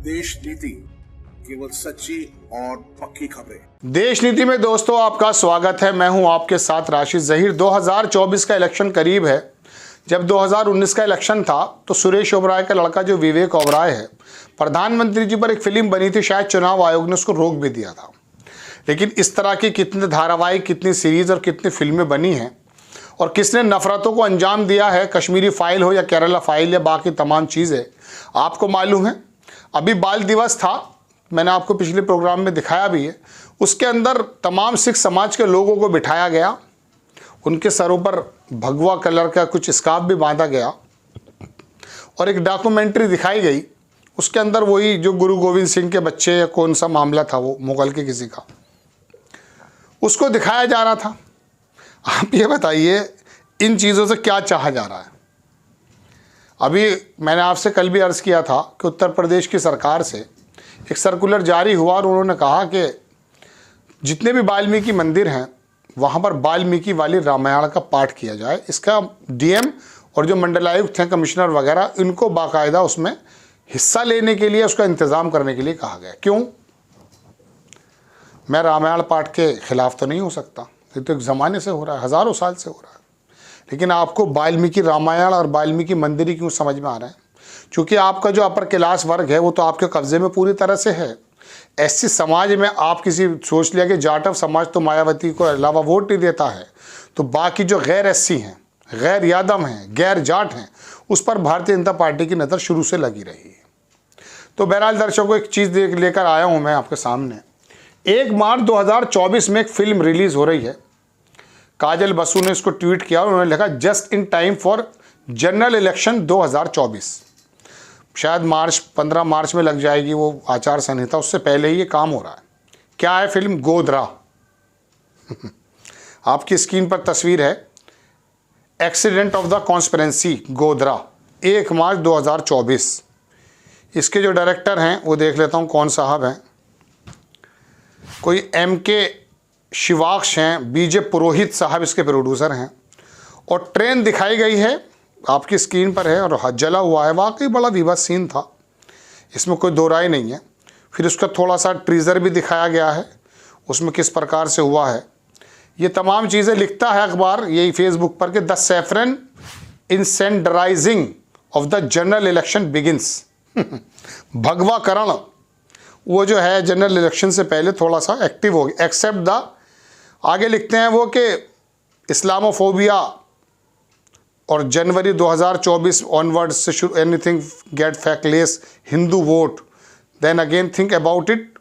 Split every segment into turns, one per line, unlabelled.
देश नीति, केवल सच्ची और पक्की खबरें।
देश नीति में दोस्तों आपका स्वागत है। मैं हूं आपके साथ राशिद जहीर। 2024 का इलेक्शन करीब है। जब 2019 का इलेक्शन था तो सुरेश ओबराय का लड़का जो विवेक ओबराय है, प्रधानमंत्री जी पर एक फिल्म बनी थी, शायद चुनाव आयोग ने उसको रोक भी दिया था। लेकिन इस तरह की कितने धारावाहिक, कितनी सीरीज और कितनी फिल्में बनी हैं और किसने नफरतों को अंजाम दिया है, कश्मीरी फाइल हो या केरला फाइल या बाकी तमाम चीज़ें आपको मालूम है। अभी बाल दिवस था, मैंने आपको पिछले प्रोग्राम में दिखाया भी है। उसके अंदर तमाम सिख समाज के लोगों को बिठाया गया, उनके सरों पर भगवा कलर का कुछ स्कार्फ भी बांधा गया और एक डॉक्यूमेंट्री दिखाई गई। उसके अंदर वही जो गुरु गोविंद सिंह के बच्चे या कौन सा मामला था, वो मुगल के किसी का, उसको दिखाया जा रहा था। आप ये बताइए इन चीज़ों से क्या चाहा जा रहा है। अभी मैंने आपसे कल भी अर्ज़ किया था कि उत्तर प्रदेश की सरकार से एक सर्कुलर जारी हुआ और उन्होंने कहा कि जितने भी वाल्मीकि मंदिर हैं वहाँ पर वाल्मीकि वाली रामायण का पाठ किया जाए। इसका डीएम और जो मंडलायुक्त हैं, कमिश्नर वगैरह, इनको बाकायदा उसमें हिस्सा लेने के लिए, उसका इंतज़ाम करने के लिए कहा गया। क्यों? मैं रामायण पाठ के ख़िलाफ़ तो नहीं हो सकता, ये तो एक ज़माने से हो रहा है, हज़ारों साल से हो रहा है। लेकिन आपको वाल्मीकि रामायण और वाल्मीकि मंदिर ही क्यों समझ में आ रहे हैं? क्योंकि आपका जो अपर क्लास वर्ग है वो तो आपके कब्जे में पूरी तरह से है। ऐसी समाज में आप किसी सोच लिया कि जाटव समाज तो मायावती को अलावा वोट नहीं देता है, तो बाकी जो गैर एससी हैं, गैर यादव हैं, गैर जाट हैं, उस पर भारतीय जनता पार्टी की नज़र शुरू से लगी रही है। तो बहरहाल दर्शकों, एक चीज़ लेकर आया हूँ मैं आपके सामने। 1 मार्च 2024 में एक फिल्म रिलीज़ हो रही है। काजल बसु ने इसको ट्वीट किया और उन्होंने लिखा, just in time for general election 2024। शायद 15 मार्च में लग जाएगी वो आचार संहिता, उससे पहले ही ये काम हो रहा है। क्या है फिल्म? गोधरा। आपकी स्क्रीन पर तस्वीर है, accident of the conspiracy Godhra, 1 मार्च 2024। इसके जो डायरेक्टर हैं वो देख लेता हूँ कौन साहब हैं। कोई MK शिवाक्ष हैं, BJ पुरोहित साहब इसके प्रोड्यूसर हैं। और ट्रेन दिखाई गई है, आपकी स्क्रीन पर है, और जला हुआ है। वाकई बड़ा विवाद सीन था, इसमें कोई दो राय नहीं है। फिर उसका थोड़ा सा ट्रीजर भी दिखाया गया है, उसमें किस प्रकार से हुआ है। ये तमाम चीज़ें लिखता है अखबार यही फेसबुक पर कि the saffron incendiarising of the general election begins. भगवा करण वो जो है जनरल इलेक्शन से पहले थोड़ा सा एक्टिव हो गया। एक्सेप्ट द, आगे लिखते हैं वो कि इस्लामोफोबिया और जनवरी 2024 ऑनवर्ड से शुरू, anything get faceless Hindu vote, then again think about it.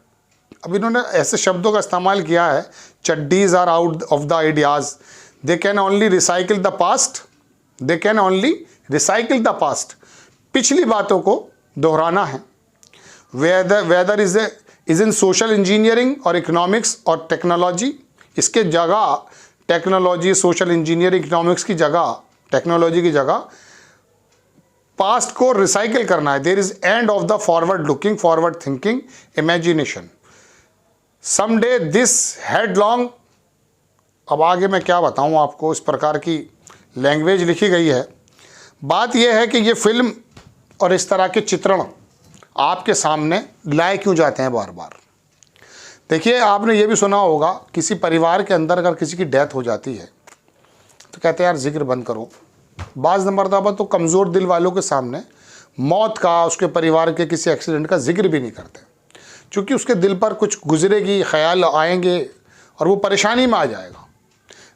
अब इन्होंने ऐसे शब्दों का इस्तेमाल किया है, चड्डीज are out of the ideas, they can only recycle the past, they can only recycle the past. पिछली बातों को दोहराना है। Whether is in social engineering और इकोनॉमिक्स और टेक्नोलॉजी, इसके जगह टेक्नोलॉजी, सोशल इंजीनियरिंग, इकोनॉमिक्स की जगह, टेक्नोलॉजी की जगह पास्ट को रिसाइकिल करना है। There is end of the forward looking, forward thinking, imagination, someday this headlong. अब आगे मैं क्या बताऊं आपको, इस प्रकार की लैंग्वेज लिखी गई है। बात यह है कि ये फिल्म और इस तरह के चित्रण आपके सामने लाए क्यों जाते हैं बार बार। देखिए, आपने ये भी सुना होगा, किसी परिवार के अंदर अगर किसी की डेथ हो जाती है तो कहते हैं यार जिक्र बंद करो। बाज़ मरतबा तो कमज़ोर दिल वालों के सामने मौत का, उसके परिवार के किसी एक्सीडेंट का जिक्र भी नहीं करते, क्योंकि उसके दिल पर कुछ गुजरेगी, ख्याल आएंगे और वो परेशानी में आ जाएगा।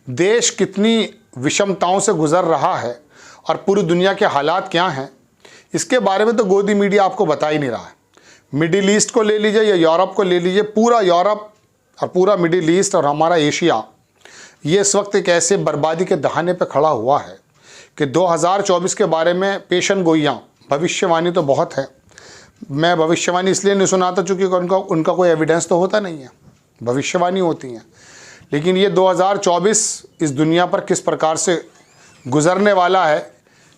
देश कितनी विषमताओं से गुज़र रहा है और पूरी दुनिया के हालात क्या हैं, इसके बारे में तो गोदी मीडिया आपको बता ही नहीं रहा है। मिडिल ईस्ट को ले लीजिए या यूरोप को ले लीजिए, पूरा यूरोप और पूरा मिडिल ईस्ट और हमारा एशिया, ये इस वक्त एक ऐसे बर्बादी के दहाने पे खड़ा हुआ है कि 2024 के बारे में पेशन गोइयाँ, भविष्यवाणी तो बहुत है। मैं भविष्यवाणी इसलिए नहीं सुनाता चूँकि उनका कोई एविडेंस तो होता नहीं है, भविष्यवाणी होती हैं। लेकिन ये 2024 इस दुनिया पर किस प्रकार से गुजरने वाला है,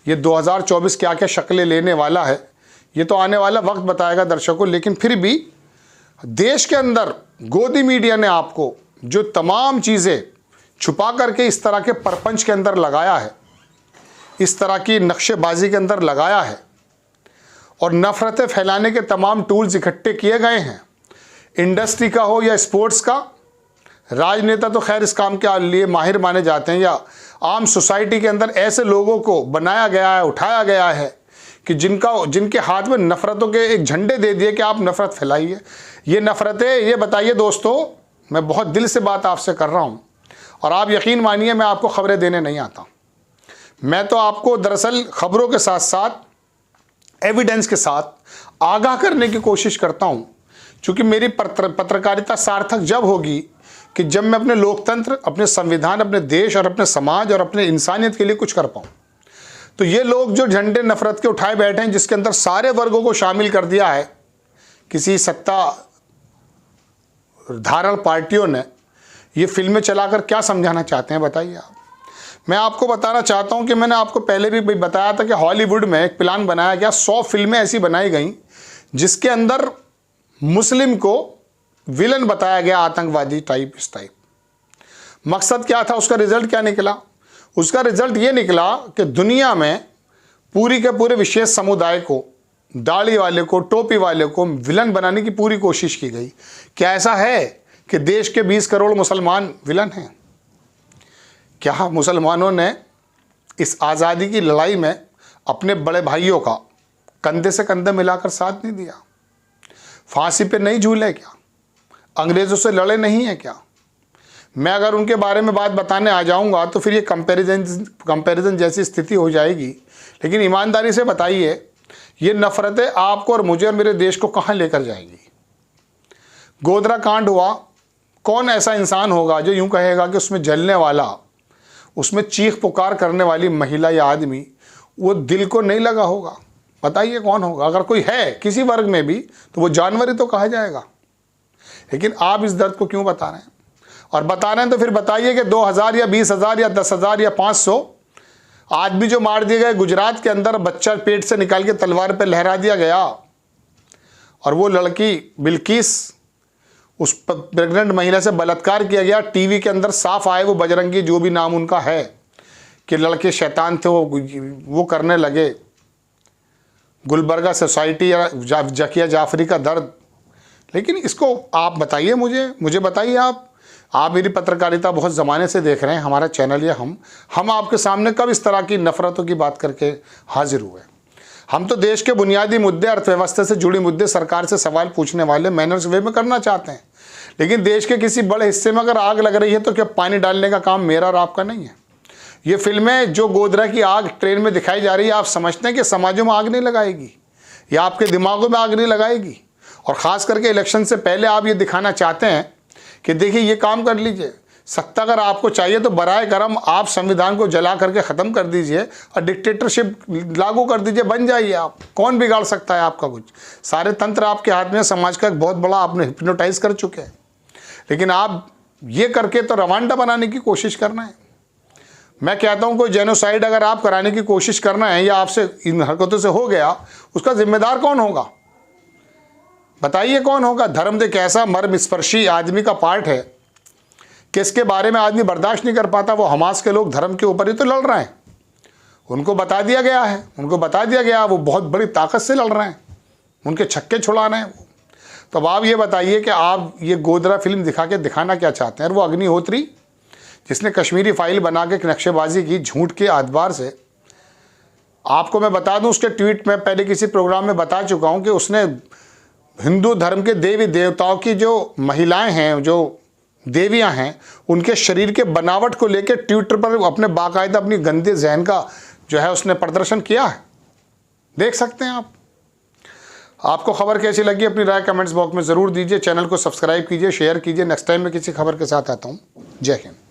ये 2024 क्या क्या शक्लें लेने वाला है, ये तो आने वाला वक्त बताएगा दर्शकों। लेकिन फिर भी देश के अंदर गोदी मीडिया ने आपको जो तमाम चीज़ें छुपा करके इस तरह के परपंच के अंदर लगाया है, इस तरह की नक्शेबाजी के अंदर लगाया है, और नफ़रतें फैलाने के तमाम टूल्स इकट्ठे किए गए हैं। इंडस्ट्री का हो या स्पोर्ट्स का, राजनेता तो खैर इस काम के लिए माहिर माने जाते हैं, या आम सोसाइटी के अंदर ऐसे लोगों को बनाया गया है, उठाया गया है कि जिनके हाथ में नफ़रतों के एक झंडे दे दिए कि आप नफ़रत फैलाइए। ये नफ़रतें, ये बताइए दोस्तों, मैं बहुत दिल से बात आपसे कर रहा हूँ और आप यकीन मानिए मैं आपको खबरें देने नहीं आता। मैं तो आपको दरअसल खबरों के साथ साथ एविडेंस के साथ आगाह करने की कोशिश करता हूँ, क्योंकि मेरी पत्रकारिता सार्थक जब होगी कि जब मैं अपने लोकतंत्र, अपने संविधान, अपने देश और अपने समाज और अपने इंसानियत के लिए कुछ कर पाऊँ। तो ये लोग जो झंडे नफ़रत के उठाए बैठे हैं, जिसके अंदर सारे वर्गों को शामिल कर दिया है किसी सत्ता धारण पार्टियों ने, ये फिल्में चलाकर क्या समझाना चाहते हैं बताइए आप। मैं आपको बताना चाहता हूं कि मैंने आपको पहले भी बताया था कि हॉलीवुड में एक प्लान बनाया गया, 100 फिल्में ऐसी बनाई गई जिसके अंदर मुस्लिम को विलन बताया गया, आतंकवादी टाइप, इस टाइप। मकसद क्या था, उसका रिजल्ट क्या निकला? उसका रिजल्ट ये निकला कि दुनिया में पूरी के पूरे विशेष समुदाय को, दाढ़ी वाले को, टोपी वाले को विलन बनाने की पूरी कोशिश की गई। क्या ऐसा है कि देश के 20 करोड़ मुसलमान विलन हैं? क्या मुसलमानों ने इस आज़ादी की लड़ाई में अपने बड़े भाइयों का कंधे से कंधे मिलाकर साथ नहीं दिया? फांसी पे नहीं झूले क्या? अंग्रेज़ों से लड़े नहीं हैं क्या? मैं अगर उनके बारे में बात बताने आ जाऊंगा तो फिर ये कंपैरिजन जैसी स्थिति हो जाएगी। लेकिन ईमानदारी से बताइए, ये नफ़रतें आपको और मुझे और मेरे देश को कहाँ लेकर जाएगी? गोधरा कांड हुआ, कौन ऐसा इंसान होगा जो यूं कहेगा कि उसमें जलने वाला, उसमें चीख पुकार करने वाली महिला या आदमी वो दिल को नहीं लगा होगा? बताइए कौन होगा? अगर कोई है किसी वर्ग में भी तो वो जानवर ही तो कहा जाएगा। लेकिन आप इस दर्द को क्यों बता रहे हैं? और बता रहे हैं तो फिर बताइए कि 2000 या 20,000 या 10,000 या 500 आदमी जो मार दिए गए गुजरात के अंदर, बच्चा पेट से निकाल के तलवार पे लहरा दिया गया, और वो लड़की बिल्किस, उस प्रेग्नेंट महिला से बलात्कार किया गया। टीवी के अंदर साफ आए, वो बजरंगी जो भी नाम उनका है, कि लड़के शैतान थे, वो करने लगे। गुलबर्गा सोसाइटी या जकिया जाफरी का दर्द। लेकिन इसको आप बताइए, मुझे बताइए आप मेरी पत्रकारिता बहुत ज़माने से देख रहे हैं, हमारा चैनल या हम आपके सामने कब इस तरह की नफ़रतों की बात करके हाजिर हुए? हम तो देश के बुनियादी मुद्दे, अर्थव्यवस्था से जुड़ी मुद्दे, सरकार से सवाल पूछने वाले मैनर्स वे में करना चाहते हैं। लेकिन देश के किसी बड़े हिस्से में अगर आग लग रही है तो क्या पानी डालने का काम मेरा और आपका नहीं है? ये फिल्में जो गोधरा की आग ट्रेन में दिखाई जा रही है, आप समझते हैं कि समाजों में आग नहीं लगाएगी, या आपके दिमागों में आग नहीं लगाएगी? और ख़ास करके इलेक्शन से पहले आप ये दिखाना चाहते हैं कि देखिए ये काम कर लीजिए, सत्ता अगर आपको चाहिए तो बराए करम आप संविधान को जला करके ख़त्म कर दीजिए और डिक्टेटरशिप लागू कर दीजिए, बन जाइए आप। कौन बिगाड़ सकता है आपका कुछ? सारे तंत्र आपके हाथ में, समाज का एक बहुत बड़ा आपने हिप्नोटाइज कर चुके हैं। लेकिन आप ये करके तो रवांडा बनाने की कोशिश करना है। मैं कहता हूँ कोई जेनोसाइड अगर आप कराने की कोशिश करना है या आपसे इन हरकतों से हो गया, उसका जिम्मेदार कौन होगा? बताइए कौन होगा? धर्म एक ऐसा मर्मस्पर्शी आदमी का पार्ट है कि इसके बारे में आदमी बर्दाश्त नहीं कर पाता। वो हमास के लोग धर्म के ऊपर ही तो लड़ रहे हैं, उनको बता दिया गया है, वो बहुत बड़ी ताकत से लड़ रहे हैं, उनके छक्के छुड़ा रहे हैं। तो अब आप ये बताइए कि आप ये गोधरा फिल्म दिखा के दिखाना क्या चाहते हैं? और वो अग्निहोत्री जिसने कश्मीरी फाइल बना के नक्शेबाजी की झूठ के आदबार से, आपको मैं बता दूं, उसके ट्वीट में पहले किसी प्रोग्राम में बता चुका हूं कि उसने हिंदू धर्म के देवी देवताओं की जो महिलाएं हैं, जो देवियां हैं, उनके शरीर के बनावट को लेकर ट्विटर पर अपने बाकायदा अपनी गंदे जहन का जो है उसने प्रदर्शन किया है। देख सकते हैं आप। आपको खबर कैसी लगी अपनी राय कमेंट्स बॉक्स में ज़रूर दीजिए। चैनल को सब्सक्राइब कीजिए, शेयर कीजिए। नेक्स्ट टाइम मैं किसी खबर के साथ आता हूँ। जय हिंद।